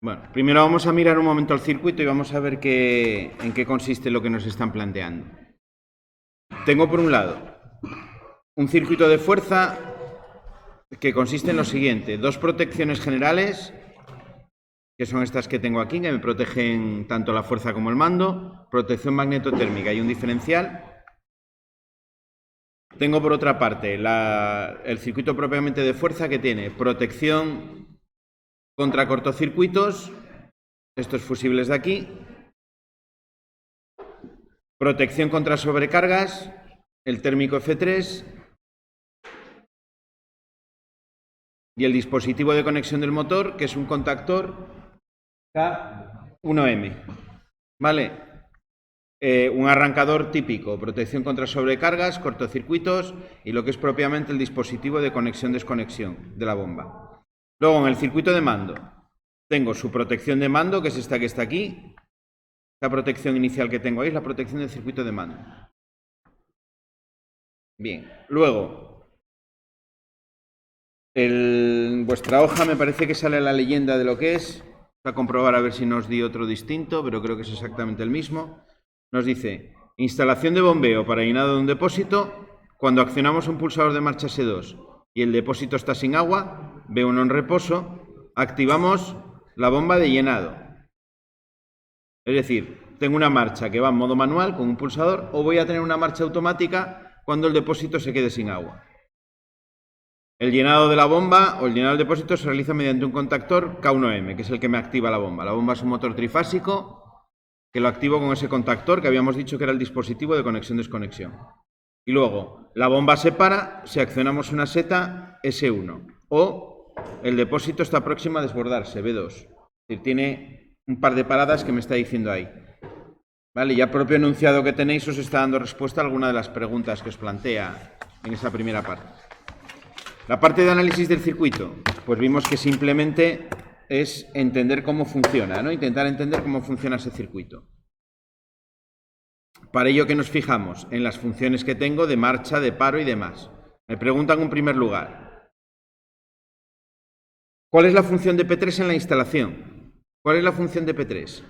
Bueno, primero vamos a mirar un momento el circuito y vamos a ver en qué consiste lo que nos están planteando. Tengo por un lado un circuito de fuerza que consiste en lo siguiente: dos protecciones generales, que son estas que tengo aquí, que me protegen tanto la fuerza como el mando, protección magnetotérmica y un diferencial. Tengo por otra parte el circuito propiamente de fuerza, que tiene protección contra cortocircuitos, estos fusibles de aquí, protección contra sobrecargas, el térmico F3 y el dispositivo de conexión del motor, que es un contactor K1M. ¿Vale? Un arrancador típico, protección contra sobrecargas, cortocircuitos y lo que es propiamente el dispositivo de conexión-desconexión de la bomba. Luego, en el circuito de mando, tengo su protección de mando, que es esta que está aquí. Esta protección inicial que tengo ahí es la protección del circuito de mando. Bien, luego, en vuestra hoja me parece que sale la leyenda de lo que es. Voy a comprobar a ver si nos di otro distinto, pero creo que es exactamente el mismo. Nos dice: instalación de bombeo para llenado de un depósito. Cuando accionamos un pulsador de marcha S2 y el depósito está sin agua, B1 en reposo, activamos la bomba de llenado. Es decir, tengo una marcha que va en modo manual con un pulsador, o voy a tener una marcha automática cuando el depósito se quede sin agua. El llenado de la bomba o el llenado del depósito se realiza mediante un contactor K1M, que es el que me activa la bomba. La bomba es un motor trifásico que lo activo con ese contactor que habíamos dicho que era el dispositivo de conexión-desconexión. Y luego, la bomba se para si accionamos una seta S1 o el depósito está próximo a desbordarse, B2. Es decir, tiene un par de paradas que me está diciendo ahí. Vale, ya el propio enunciado que tenéis os está dando respuesta a alguna de las preguntas que os plantea en esa primera parte. La parte de análisis del circuito, pues vimos que simplemente es entender cómo funciona, ¿no? Intentar entender cómo funciona ese circuito. Para ello, ¿qué nos fijamos? En las funciones que tengo de marcha, de paro y demás. Me preguntan en primer lugar: ¿cuál es la función de P3 en la instalación? ¿Cuál es la función de P3?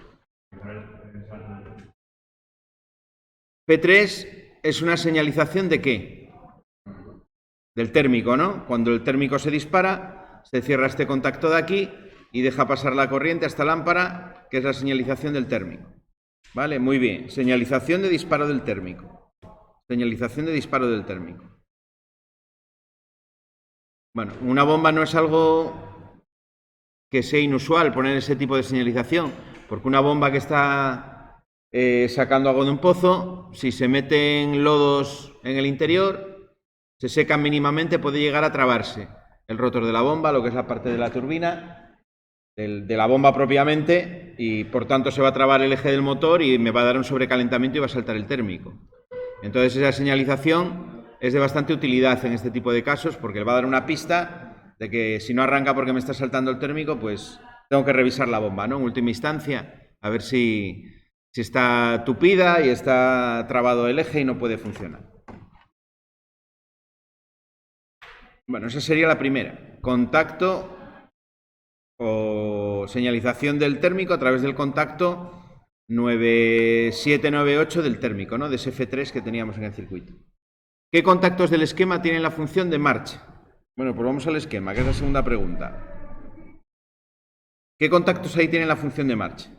P3 es una señalización ¿de qué? Del térmico, ¿no? Cuando el térmico se dispara, se cierra este contacto de aquí y deja pasar la corriente a esta lámpara, que es la señalización del térmico. ¿Vale? Muy bien. Señalización de disparo del térmico. Señalización de disparo del térmico. Bueno, una bomba no es algo que sea inusual poner ese tipo de señalización, porque una bomba que está sacando agua de un pozo, si se meten lodos en el interior, se secan mínimamente, puede llegar a trabarse el rotor de la bomba, lo que es la parte de la turbina, de la bomba propiamente, y por tanto se va a trabar el eje del motor y me va a dar un sobrecalentamiento y va a saltar el térmico. Entonces esa señalización es de bastante utilidad en este tipo de casos, porque le va a dar una pista de que si no arranca porque me está saltando el térmico, pues tengo que revisar la bomba, ¿no? En última instancia, a ver si está tupida y está trabado el eje y no puede funcionar. Bueno, esa sería la primera. Contacto o señalización del térmico a través del contacto 9798 del térmico, ¿no? De ese F3 que teníamos en el circuito. ¿Qué contactos del esquema tienen la función de marcha? Bueno, pues vamos al esquema, que es la segunda pregunta. ¿Qué contactos ahí tienen la función de marcha?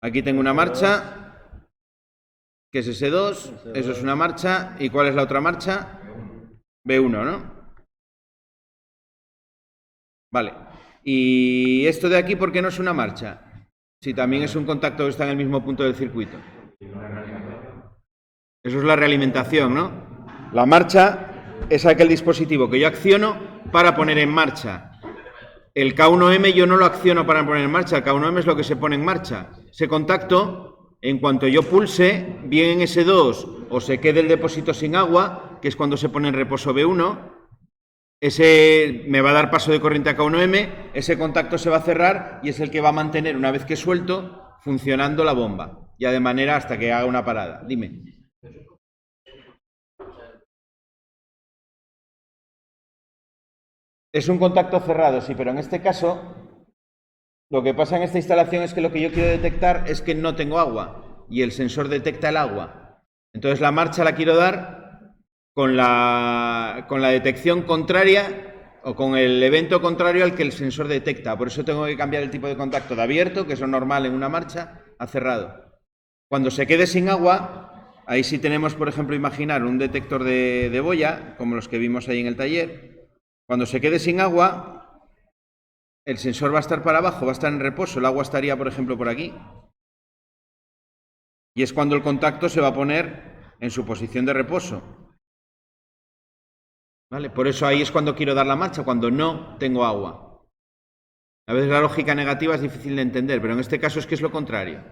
Aquí tengo una marcha, que es S2, eso es una marcha. ¿Y cuál es la otra marcha? B1, ¿no? Vale. ¿Y esto de aquí por qué no es una marcha? Si también es un contacto que está en el mismo punto del circuito. Eso es la realimentación, ¿no? La marcha es aquel dispositivo que yo acciono para poner en marcha. El K1M yo no lo acciono para poner en marcha, el K1M es lo que se pone en marcha. Ese contacto, en cuanto yo pulse, bien en S2 o se quede el depósito sin agua, que es cuando se pone en reposo B1, ese me va a dar paso de corriente a K1M, ese contacto se va a cerrar y es el que va a mantener, una vez que suelto, funcionando la bomba, ya de manera hasta que haga una parada. Dime. Es un contacto cerrado, sí, pero en este caso, lo que pasa en esta instalación es que lo que yo quiero detectar es que no tengo agua y el sensor detecta el agua. Entonces la marcha la quiero dar con la detección contraria o con el evento contrario al que el sensor detecta. Por eso tengo que cambiar el tipo de contacto de abierto, que es lo normal en una marcha, a cerrado. Cuando se quede sin agua, ahí sí tenemos, por ejemplo, imaginar un detector de boya, como los que vimos ahí en el taller. Cuando se quede sin agua, el sensor va a estar para abajo, va a estar en reposo, el agua estaría, por ejemplo, por aquí. Y es cuando el contacto se va a poner en su posición de reposo. ¿Vale? Por eso ahí es cuando quiero dar la marcha, cuando no tengo agua. A veces la lógica negativa es difícil de entender, pero en este caso es que es lo contrario.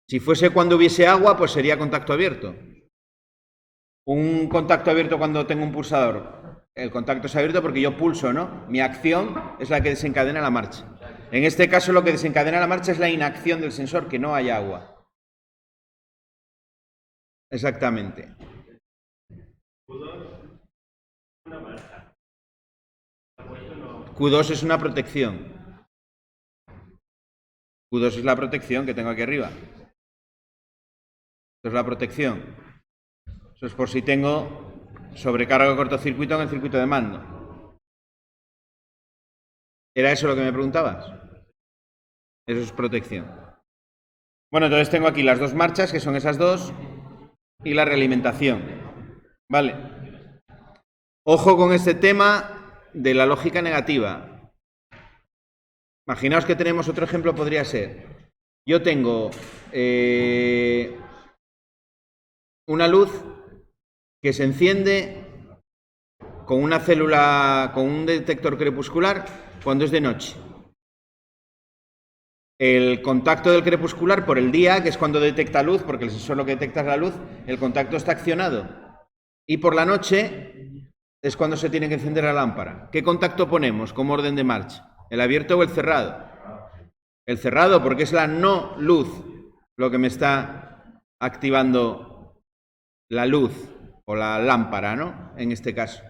Si fuese cuando hubiese agua, pues sería contacto abierto. Un contacto abierto cuando tengo un pulsador. El contacto es abierto porque yo pulso, ¿no? Mi acción es la que desencadena la marcha. En este caso lo que desencadena la marcha es la inacción del sensor, que no haya agua. Exactamente. Q2 es una protección. Q2 es la protección que tengo aquí arriba. Esto es la protección. Eso es por si tengo sobrecarga o cortocircuito en el circuito de mando. ¿Era eso lo que me preguntabas? Eso es protección. Bueno, entonces tengo aquí las dos marchas, que son esas dos, y la realimentación. Vale. Ojo con este tema de la lógica negativa. Imaginaos que tenemos otro ejemplo, podría ser, yo tengo una luz que se enciende con una célula, con un detector crepuscular cuando es de noche. El contacto del crepuscular por el día, que es cuando detecta luz, porque el sensor lo que detecta es la luz, el contacto está accionado. Y por la noche es cuando se tiene que encender la lámpara. ¿Qué contacto ponemos como orden de marcha? ¿El abierto o el cerrado? El cerrado, porque es la no luz lo que me está activando la luz o la lámpara, ¿no? En este caso.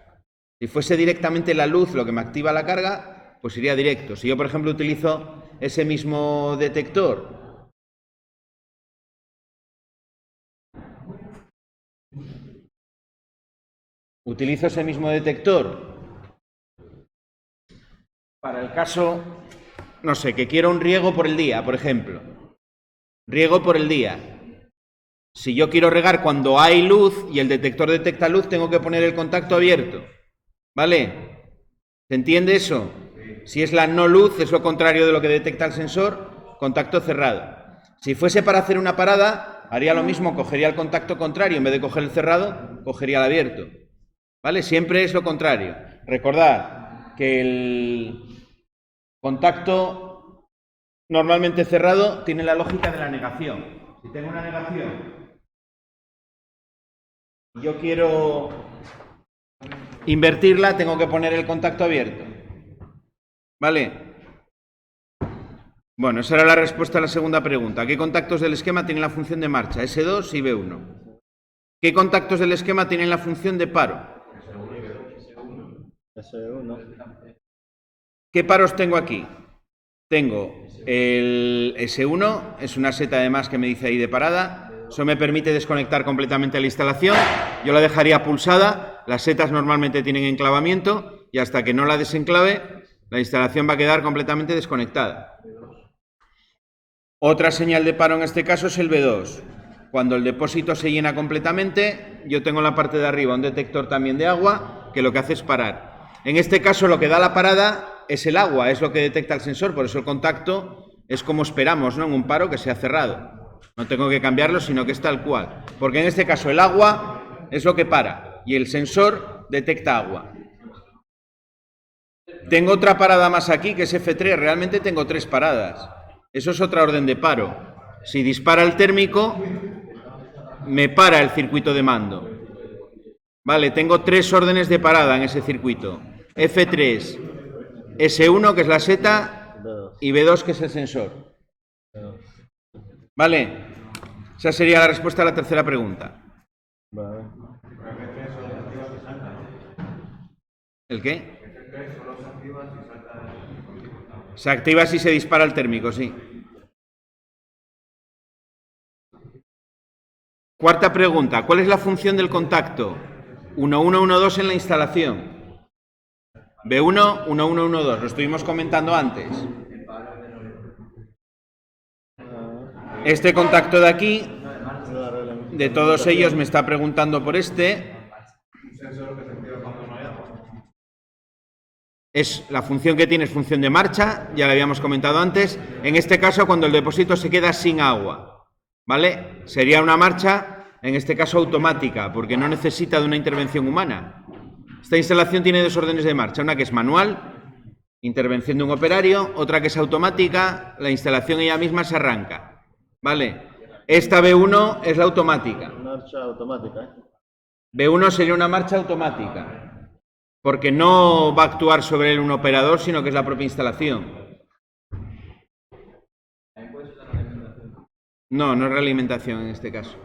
Si fuese directamente la luz lo que me activa la carga, pues iría directo. Si yo, por ejemplo, utilizo ese mismo detector para el caso, no sé, que quiero un riego por el día, por ejemplo. Riego por el día. Si yo quiero regar cuando hay luz y el detector detecta luz, tengo que poner el contacto abierto. ¿Vale? ¿Se entiende eso? Si es la no luz, es lo contrario de lo que detecta el sensor, contacto cerrado. Si fuese para hacer una parada, haría lo mismo, cogería el contacto contrario, en vez de coger el cerrado, cogería el abierto. ¿Vale? Siempre es lo contrario. Recordad que el contacto normalmente cerrado tiene la lógica de la negación. Si tengo una negación y yo quiero invertirla, tengo que poner el contacto abierto. ¿Vale? Bueno, esa era la respuesta a la segunda pregunta. ¿Qué contactos del esquema tienen la función de marcha? S2 y B1. ¿Qué contactos del esquema tienen la función de paro? S1. ¿Qué paros tengo aquí? Tengo el S1, es una seta además que me dice ahí de parada. Eso me permite desconectar completamente la instalación. Yo la dejaría pulsada. Las setas normalmente tienen enclavamiento y hasta que no la desenclave, la instalación va a quedar completamente desconectada. Otra señal de paro en este caso es el B2. Cuando el depósito se llena completamente, yo tengo en la parte de arriba un detector también de agua que lo que hace es parar. En este caso lo que da la parada es el agua, es lo que detecta el sensor, por eso el contacto es como esperamos, ¿no? En un paro que se ha cerrado. No tengo que cambiarlo, sino que es tal cual. Porque en este caso el agua es lo que para y el sensor detecta agua. Tengo otra parada más aquí que es F3, realmente tengo 3 paradas. Eso es otra orden de paro. Si dispara el térmico, me para el circuito de mando. Vale, tengo 3 órdenes de parada en ese circuito. F3, S1, que es la seta, y B2, que es el sensor. Vale, esa sería la respuesta a la tercera pregunta. ¿El qué? Se activa si se dispara el térmico, sí. Cuarta pregunta. ¿Cuál es la función del contacto? 1112 en la instalación. B1, 1112. Lo estuvimos comentando antes. Este contacto de aquí, de todos ellos me está preguntando por este. Es la función que tiene es función de marcha, ya lo habíamos comentado antes. En este caso, cuando el depósito se queda sin agua, ¿vale? Sería una marcha, en este caso automática, porque no necesita de una intervención humana. Esta instalación tiene dos órdenes de marcha, una que es manual, intervención de un operario, otra que es automática, la instalación ella misma se arranca, ¿vale? Esta B1 es la automática. Marcha automática, ¿eh? B1 sería una marcha automática, porque no va a actuar sobre él un operador, sino que es la propia instalación. No, no es realimentación en este caso.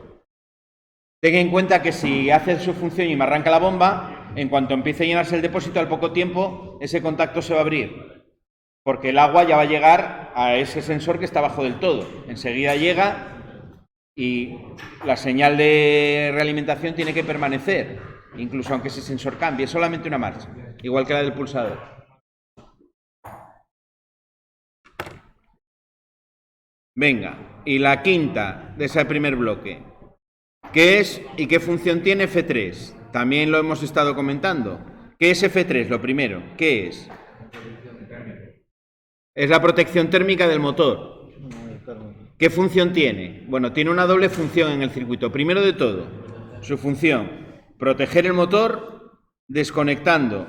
Tenga en cuenta que si hace su función y me arranca la bomba, en cuanto empiece a llenarse el depósito, al poco tiempo ese contacto se va a abrir, porque el agua ya va a llegar a ese sensor que está abajo del todo. Enseguida llega y la señal de realimentación tiene que permanecer, incluso aunque ese sensor cambie, es solamente una marcha, igual que la del pulsador. Venga, y la quinta de ese primer bloque. ¿Qué es y qué función tiene F3? También lo hemos estado comentando. ¿Qué es F3? Lo primero, ¿qué es? Es la protección térmica del motor. ¿Qué función tiene? Bueno, tiene una doble función en el circuito. Primero de todo, su función, proteger el motor desconectando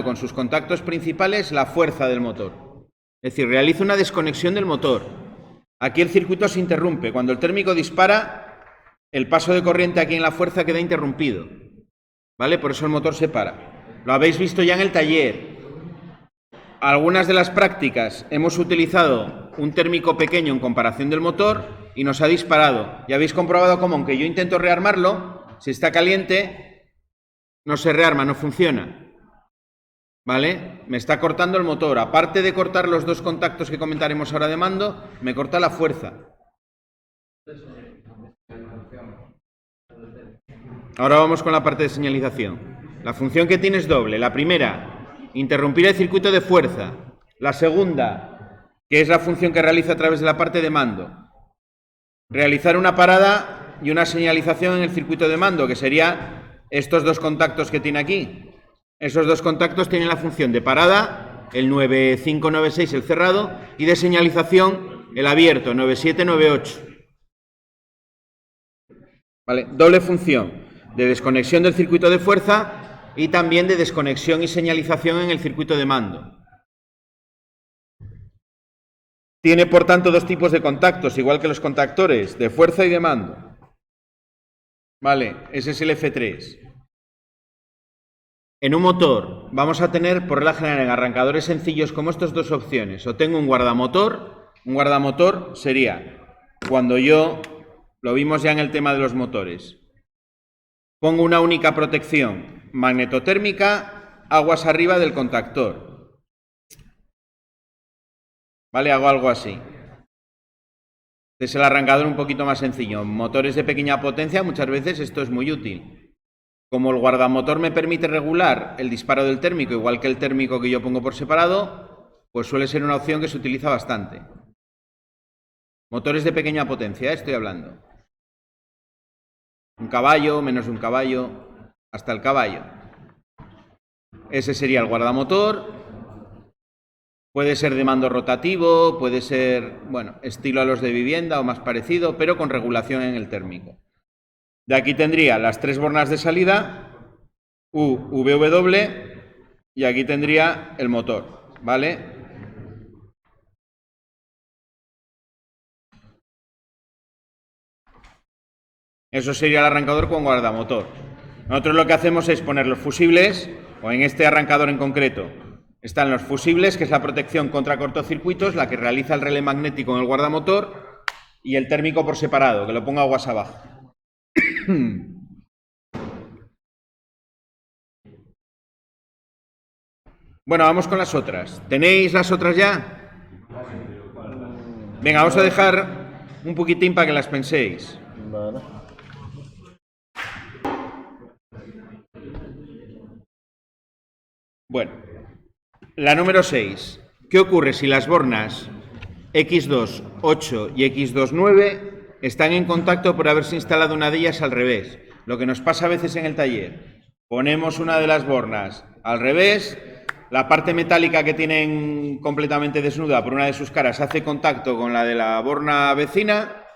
con sus contactos principales la fuerza del motor. Es decir, realiza una desconexión del motor. Aquí el circuito se interrumpe. Cuando el térmico dispara, el paso de corriente aquí en la fuerza queda interrumpido, ¿vale? Por eso el motor se para. Lo habéis visto ya en el taller. Algunas de las prácticas hemos utilizado un térmico pequeño en comparación del motor y nos ha disparado. Y habéis comprobado cómo, aunque yo intento rearmarlo, si está caliente, no se rearma, no funciona. ¿Vale? Me está cortando el motor. Aparte de cortar los dos contactos que comentaremos ahora de mando, me corta la fuerza. Ahora vamos con la parte de señalización. La función que tiene es doble. La primera, interrumpir el circuito de fuerza. La segunda, que es la función que realiza a través de la parte de mando, realizar una parada y una señalización en el circuito de mando, que sería estos dos contactos que tiene aquí. Esos dos contactos tienen la función de parada, el 9596, el cerrado, y de señalización, el abierto, 9798. ¿Vale? Doble función de desconexión del circuito de fuerza y también de desconexión y señalización en el circuito de mando. Tiene, por tanto, dos tipos de contactos, igual que los contactores, de fuerza y de mando. Vale, ese es el F3. En un motor vamos a tener, por regla general, en arrancadores sencillos como estos, dos opciones. O tengo un guardamotor. Un guardamotor sería cuando yo, lo vimos ya en el tema de los motores, pongo una única protección magnetotérmica, aguas arriba del contactor. ¿Vale? Hago algo así. Es el arrancador un poquito más sencillo. En motores de pequeña potencia muchas veces esto es muy útil. Como el guardamotor me permite regular el disparo del térmico, igual que el térmico que yo pongo por separado, pues suele ser una opción que se utiliza bastante. Motores de pequeña potencia, estoy hablando. Un caballo, menos de un caballo, hasta el caballo. Ese sería el guardamotor. Puede ser de mando rotativo, puede ser, bueno, estilo a los de vivienda o más parecido, pero con regulación en el térmico. De aquí tendría las tres bornas de salida, U, V, W, y aquí tendría el motor, ¿vale? Eso sería el arrancador con guardamotor. Nosotros lo que hacemos es poner los fusibles, o en este arrancador en concreto, están los fusibles, que es la protección contra cortocircuitos, la que realiza el relé magnético en el guardamotor, y el térmico por separado, que lo pongo aguas abajo. Bueno, vamos con las otras. ¿Tenéis las otras ya? Venga, vamos a dejar un poquitín para que las penséis. Vale. Bueno, la número 6. ¿Qué ocurre si las bornas X2, 8 y X2, 9 están en contacto por haberse instalado una de ellas al revés? Lo que nos pasa a veces en el taller. Ponemos una de las bornas al revés, la parte metálica que tienen completamente desnuda por una de sus caras hace contacto con la de la borna vecina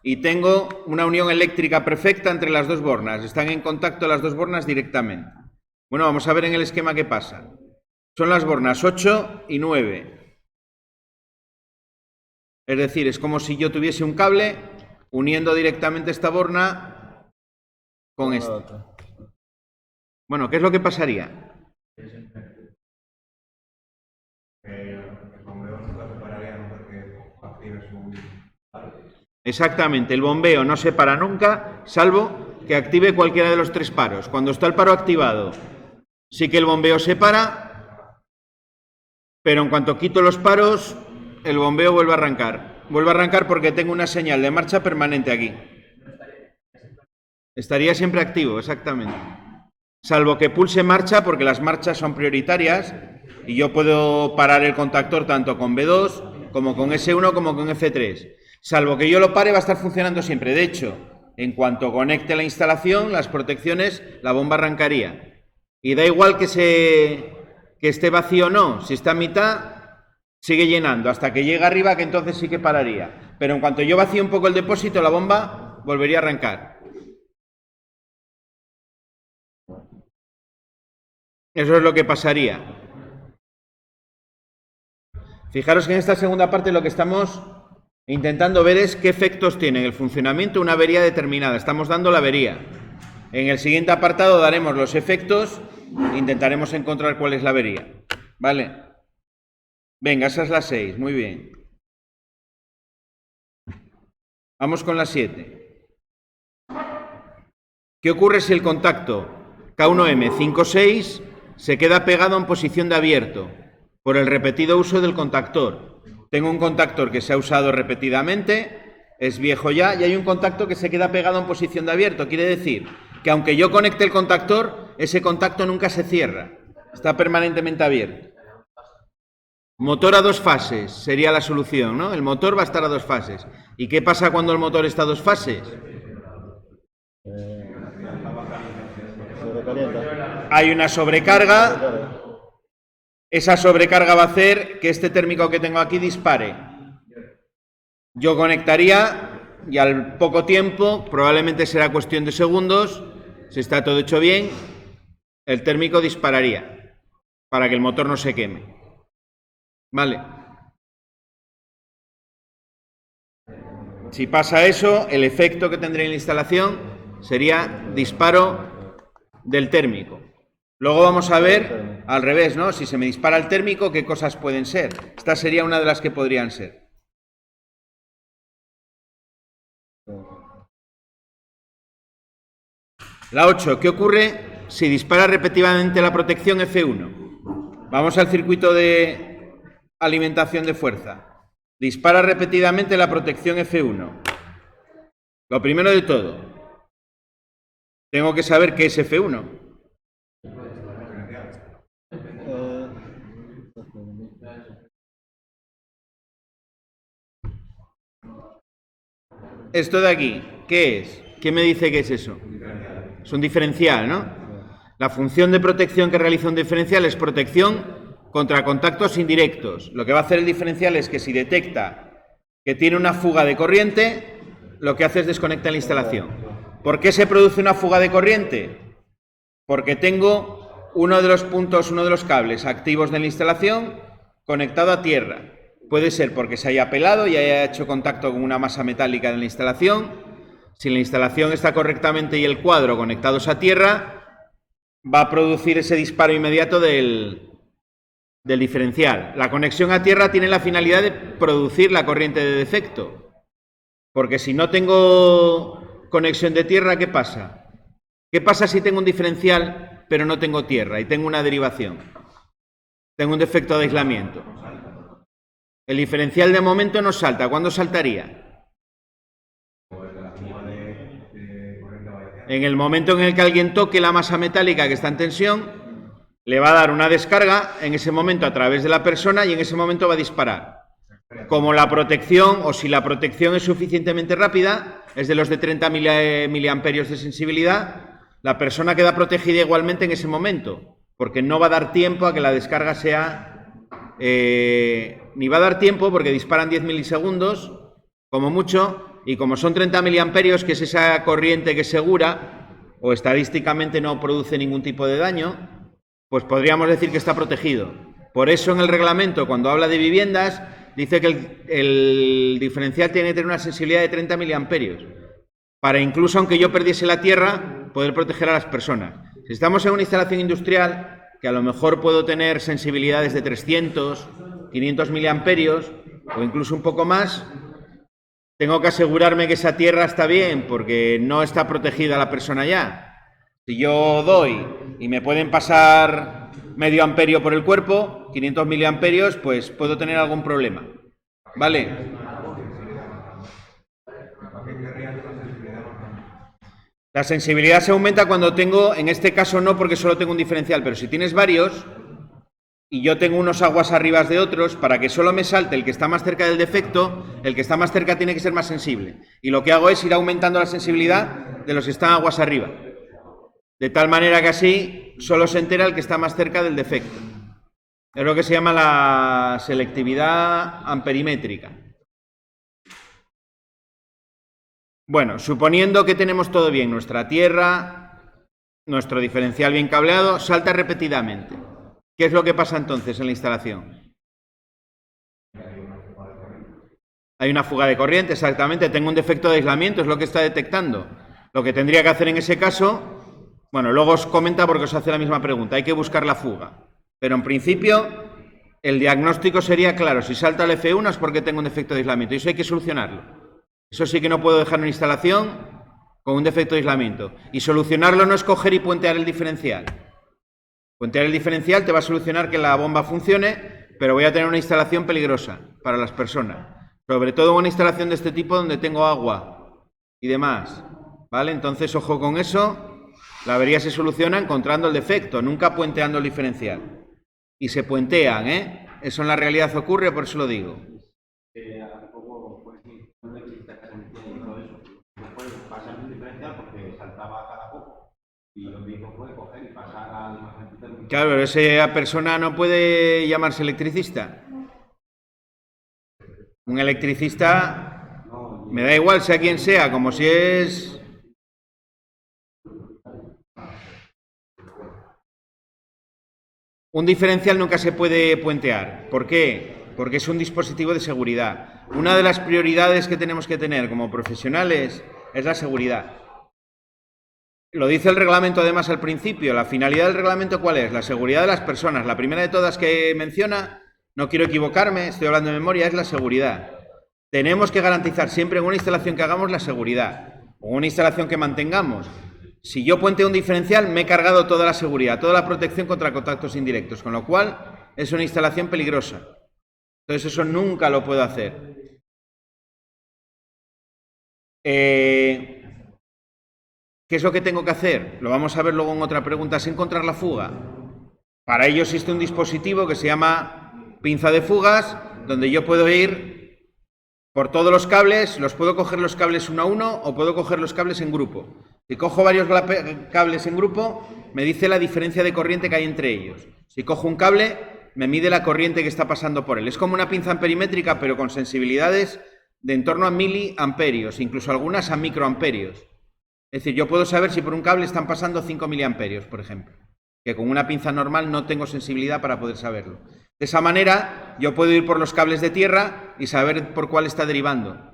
y tengo una unión eléctrica perfecta entre las dos bornas. Están en contacto las dos bornas directamente. Bueno, vamos a ver en el esquema qué pasa. Son las bornas 8 y 9. Es decir, es como si yo tuviese un cable uniendo directamente esta borna con esta. Bueno, ¿qué es lo que pasaría? Exactamente, el bombeo no se para nunca, salvo que active cualquiera de los tres paros. Cuando está el paro activado, sí que el bombeo se para, pero en cuanto quito los paros, el bombeo vuelve a arrancar. Vuelve a arrancar porque tengo una señal de marcha permanente aquí. Estaría siempre activo, exactamente. Salvo que pulse marcha, porque las marchas son prioritarias, y yo puedo parar el contactor tanto con B2, como con S1, como con F3. Salvo que yo lo pare, va a estar funcionando siempre. De hecho, en cuanto conecte la instalación, las protecciones, la bomba arrancaría. Y da igual que esté vacío o no. Si está a mitad, sigue llenando. Hasta que llegue arriba, que entonces sí que pararía. Pero en cuanto yo vacíe un poco el depósito, la bomba volvería a arrancar. Eso es lo que pasaría. Fijaros que en esta segunda parte lo que estamos intentando ver es qué efectos tiene en el funcionamiento una avería determinada. Estamos dando la avería. En el siguiente apartado daremos los efectos e intentaremos encontrar cuál es la avería. ¿Vale? Venga, esa es la 6. Muy bien. Vamos con la 7. ¿Qué ocurre si el contacto K1M56 se queda pegado en posición de abierto por el repetido uso del contactor? Tengo un contactor que se ha usado repetidamente, es viejo ya, y hay un contacto que se queda pegado en posición de abierto. Quiere decir que aunque yo conecte el contactor, ese contacto nunca se cierra, está permanentemente abierto. Motor a dos fases sería la solución, ¿no? El motor va a estar a dos fases. ¿Y qué pasa cuando el motor está a dos fases? Hay una sobrecarga. Esa sobrecarga va a hacer que este térmico que tengo aquí dispare. Yo conectaría y al poco tiempo, probablemente será cuestión de segundos, si está todo hecho bien, el térmico dispararía para que el motor no se queme. ¿Vale? Si pasa eso, el efecto que tendría en la instalación sería disparo del térmico. Luego vamos a ver al revés, ¿no? Si se me dispara el térmico, ¿qué cosas pueden ser? Esta sería una de las que podrían ser. La 8. ¿Qué ocurre si dispara repetidamente la protección F1? Vamos al circuito de alimentación de fuerza. Dispara repetidamente la protección F1. Lo primero de todo, tengo que saber qué es F1. Esto de aquí, ¿qué es? ¿Qué me dice que es eso? Es un diferencial, ¿no? La función de protección que realiza un diferencial es protección contra contactos indirectos. Lo que va a hacer el diferencial es que si detecta que tiene una fuga de corriente, lo que hace es desconectar la instalación. ¿Por qué se produce una fuga de corriente? Porque tengo uno de los puntos, uno de los cables activos de la instalación conectado a tierra. Puede ser porque se haya pelado y haya hecho contacto con una masa metálica en la instalación. Si la instalación está correctamente y el cuadro conectados a tierra, va a producir ese disparo inmediato del diferencial. La conexión a tierra tiene la finalidad de producir la corriente de defecto. Porque si no tengo conexión de tierra, ¿qué pasa? ¿Qué pasa si tengo un diferencial pero no tengo tierra y tengo una derivación? Tengo un defecto de aislamiento. El diferencial de momento no salta. ¿Cuándo saltaría? En el momento en el que alguien toque la masa metálica que está en tensión, le va a dar una descarga en ese momento a través de la persona y en ese momento va a disparar. Como la protección, o si la protección es suficientemente rápida, es de los de 30 miliamperios de sensibilidad, la persona queda protegida igualmente en ese momento, porque no va a dar tiempo a que la descarga sea... ni va a dar tiempo porque disparan 10 milisegundos, como mucho, y como son 30 miliamperios, que es esa corriente que es segura, o estadísticamente no produce ningún tipo de daño, pues podríamos decir que está protegido. Por eso en el reglamento, cuando habla de viviendas, dice que el diferencial tiene que tener una sensibilidad de 30 miliamperios, para incluso aunque yo perdiese la tierra, poder proteger a las personas. Si estamos en una instalación industrial, que a lo mejor puedo tener sensibilidades de 300, 500 miliamperios, o incluso un poco más, tengo que asegurarme que esa tierra está bien, porque no está protegida la persona ya. Si yo doy y me pueden pasar medio amperio por el cuerpo, 500 miliamperios, pues puedo tener algún problema. ¿Vale? La sensibilidad se aumenta cuando tengo, en este caso no porque solo tengo un diferencial, pero si tienes varios y yo tengo unos aguas arriba de otros, para que solo me salte el que está más cerca del defecto, el que está más cerca tiene que ser más sensible. Y lo que hago es ir aumentando la sensibilidad de los que están aguas arriba. De tal manera que así solo se entera el que está más cerca del defecto. Es lo que se llama la selectividad amperimétrica. Bueno, suponiendo que tenemos todo bien, nuestra tierra, nuestro diferencial bien cableado, salta repetidamente. ¿Qué es lo que pasa entonces en la instalación? Hay una fuga de corriente, exactamente. Tengo un defecto de aislamiento, es lo que está detectando. Lo que tendría que hacer en ese caso, bueno, luego os comenta porque os hace la misma pregunta. Hay que buscar la fuga. Pero en principio, el diagnóstico sería claro. Si salta el F1 es porque tengo un defecto de aislamiento. Y eso hay que solucionarlo. Eso sí que no puedo dejar una instalación con un defecto de aislamiento. Y solucionarlo no es coger y puentear el diferencial. Puentear el diferencial te va a solucionar que la bomba funcione, pero voy a tener una instalación peligrosa para las personas. Sobre todo una instalación de este tipo donde tengo agua y demás. ¿Vale? Entonces, ojo con eso. La avería se soluciona encontrando el defecto, nunca puenteando el diferencial. Y se puentean, ¿eh? Eso en la realidad ocurre, por eso lo digo. Claro, pero esa persona no puede llamarse electricista. Un electricista, me da igual sea quien sea, como si es... Un diferencial nunca se puede puentear. ¿Por qué? Porque es un dispositivo de seguridad. Una de las prioridades que tenemos que tener como profesionales es la seguridad. Lo dice el reglamento además al principio. La finalidad del reglamento, ¿cuál es? La seguridad de las personas. La primera de todas que menciona, no quiero equivocarme, estoy hablando de memoria, es la seguridad. Tenemos que garantizar siempre en una instalación que hagamos la seguridad. O una instalación que mantengamos. Si yo puenteo un diferencial, me he cargado toda la seguridad, toda la protección contra contactos indirectos, con lo cual es una instalación peligrosa. Entonces eso nunca lo puedo hacer. ¿Qué es lo que tengo que hacer? Lo vamos a ver luego en otra pregunta. Es encontrar la fuga. Para ello existe un dispositivo que se llama pinza de fugas, donde yo puedo ir por todos los cables, los puedo coger los cables uno a uno o puedo coger los cables en grupo. Si cojo varios cables en grupo, me dice la diferencia de corriente que hay entre ellos. Si cojo un cable, me mide la corriente que está pasando por él. Es como una pinza amperimétrica, pero con sensibilidades de en torno a miliamperios, incluso algunas a microamperios. Es decir, yo puedo saber si por un cable están pasando 5 miliamperios, por ejemplo, que con una pinza normal no tengo sensibilidad para poder saberlo. De esa manera, yo puedo ir por los cables de tierra y saber por cuál está derivando.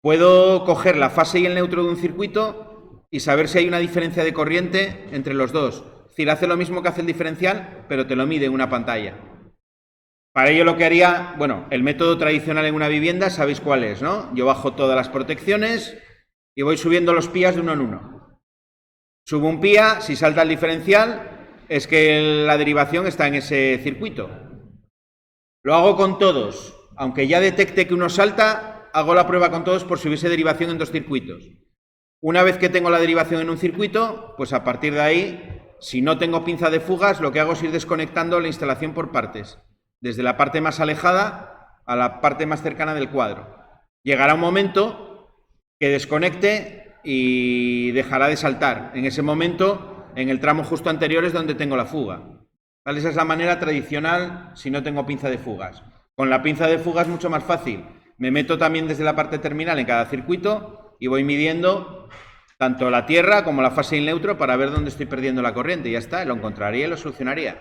Puedo coger la fase y el neutro de un circuito y saber si hay una diferencia de corriente entre los dos. Es decir, hace lo mismo que hace el diferencial, pero te lo mide en una pantalla. Para ello lo que haría, bueno, el método tradicional en una vivienda, sabéis cuál es, ¿no? Yo bajo todas las protecciones y voy subiendo los pías de uno en uno. Subo un pía, si salta el diferencial, es que la derivación está en ese circuito. Lo hago con todos. Aunque ya detecte que uno salta, hago la prueba con todos por si hubiese derivación en dos circuitos. Una vez que tengo la derivación en un circuito, pues a partir de ahí, si no tengo pinza de fugas, lo que hago es ir desconectando la instalación por partes, desde la parte más alejada a la parte más cercana del cuadro. Llegará un momento que desconecte y dejará de saltar. En ese momento, en el tramo justo anterior es donde tengo la fuga. ¿Vale? Esa es la manera tradicional si no tengo pinza de fugas. Con la pinza de fugas es mucho más fácil. Me meto también desde la parte terminal en cada circuito y voy midiendo tanto la tierra como la fase in neutro para ver dónde estoy perdiendo la corriente. Y ya está, lo encontraría y lo solucionaría.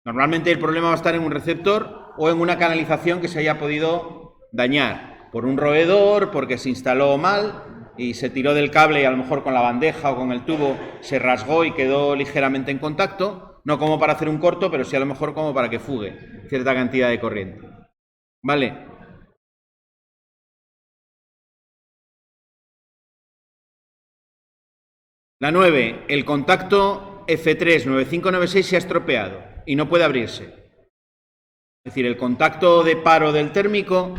Normalmente el problema va a estar en un receptor o en una canalización que se haya podido dañar por un roedor, porque se instaló mal y se tiró del cable y a lo mejor con la bandeja o con el tubo se rasgó y quedó ligeramente en contacto, no como para hacer un corto, pero sí a lo mejor como para que fugue cierta cantidad de corriente. ¿Vale? La 9, el contacto F39596 se ha estropeado y no puede abrirse. Es decir, el contacto de paro del térmico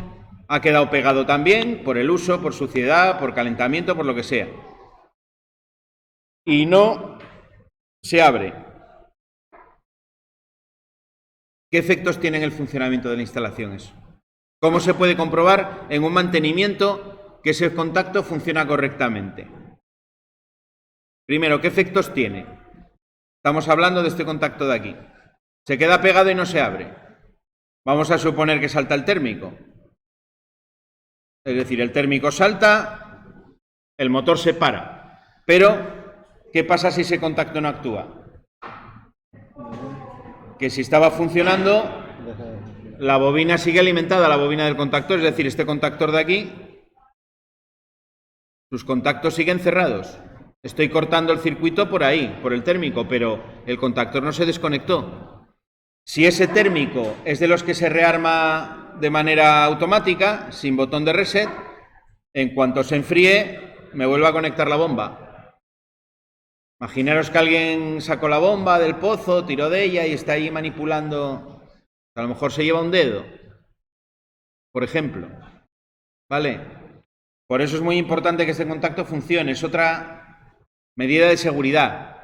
ha quedado pegado también por el uso, por suciedad, por calentamiento, por lo que sea. Y no se abre. ¿Qué efectos tiene en el funcionamiento de la instalación eso? ¿Cómo se puede comprobar en un mantenimiento que ese contacto funciona correctamente? Primero, ¿qué efectos tiene? Estamos hablando de este contacto de aquí. Se queda pegado y no se abre. Vamos a suponer que salta el térmico. Es decir, el térmico salta, el motor se para. Pero, ¿qué pasa si ese contacto no actúa? Que si estaba funcionando, la bobina sigue alimentada, la bobina del contactor, es decir, este contactor de aquí, sus contactos siguen cerrados. Estoy cortando el circuito por ahí, por el térmico, pero el contactor no se desconectó. Si ese térmico es de los que se rearma de manera automática, sin botón de reset, en cuanto se enfríe, me vuelve a conectar la bomba. Imaginaros que alguien sacó la bomba del pozo, tiró de ella y está ahí manipulando. A lo mejor se lleva un dedo, por ejemplo. ¿Vale? Por eso es muy importante que este contacto funcione. Es otra medida de seguridad.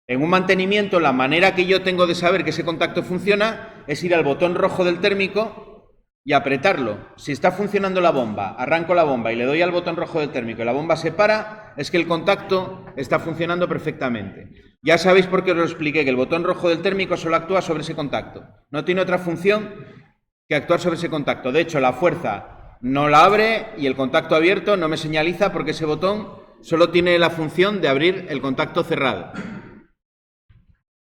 En un mantenimiento, la manera que yo tengo de saber que ese contacto funciona es ir al botón rojo del térmico y apretarlo. Si está funcionando la bomba, arranco la bomba y le doy al botón rojo del térmico y la bomba se para, es que el contacto está funcionando perfectamente. Ya sabéis por qué os lo expliqué, que el botón rojo del térmico solo actúa sobre ese contacto. No tiene otra función que actuar sobre ese contacto. De hecho, la fuerza no la abre y el contacto abierto no me señaliza porque ese botón solo tiene la función de abrir el contacto cerrado.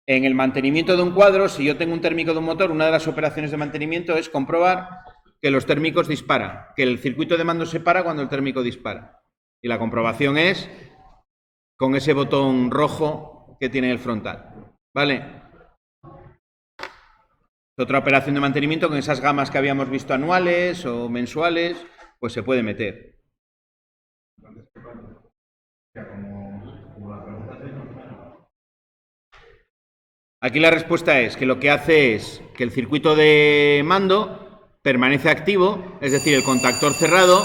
En el mantenimiento de un cuadro, si yo tengo un térmico de un motor, una de las operaciones de mantenimiento es comprobar que los térmicos disparan, que el circuito de mando se para cuando el térmico dispara. Y la comprobación es con ese botón rojo que tiene el frontal. ¿Vale? Otra operación de mantenimiento con esas gamas que habíamos visto anuales o mensuales, pues se puede meter. Aquí la respuesta es que lo que hace es que el circuito de mando permanece activo, es decir, el contactor cerrado,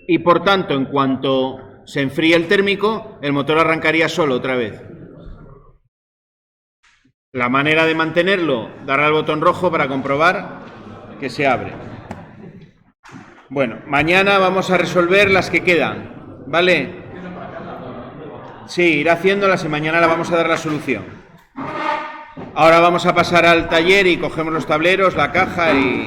y por tanto, en cuanto se enfríe el térmico, el motor arrancaría solo otra vez. La manera de mantenerlo, darle al botón rojo para comprobar que se abre. Bueno, mañana vamos a resolver las que quedan, ¿vale? Sí, irá haciéndolas y mañana la vamos a dar la solución. Ahora vamos a pasar al taller y cogemos los tableros, la caja y...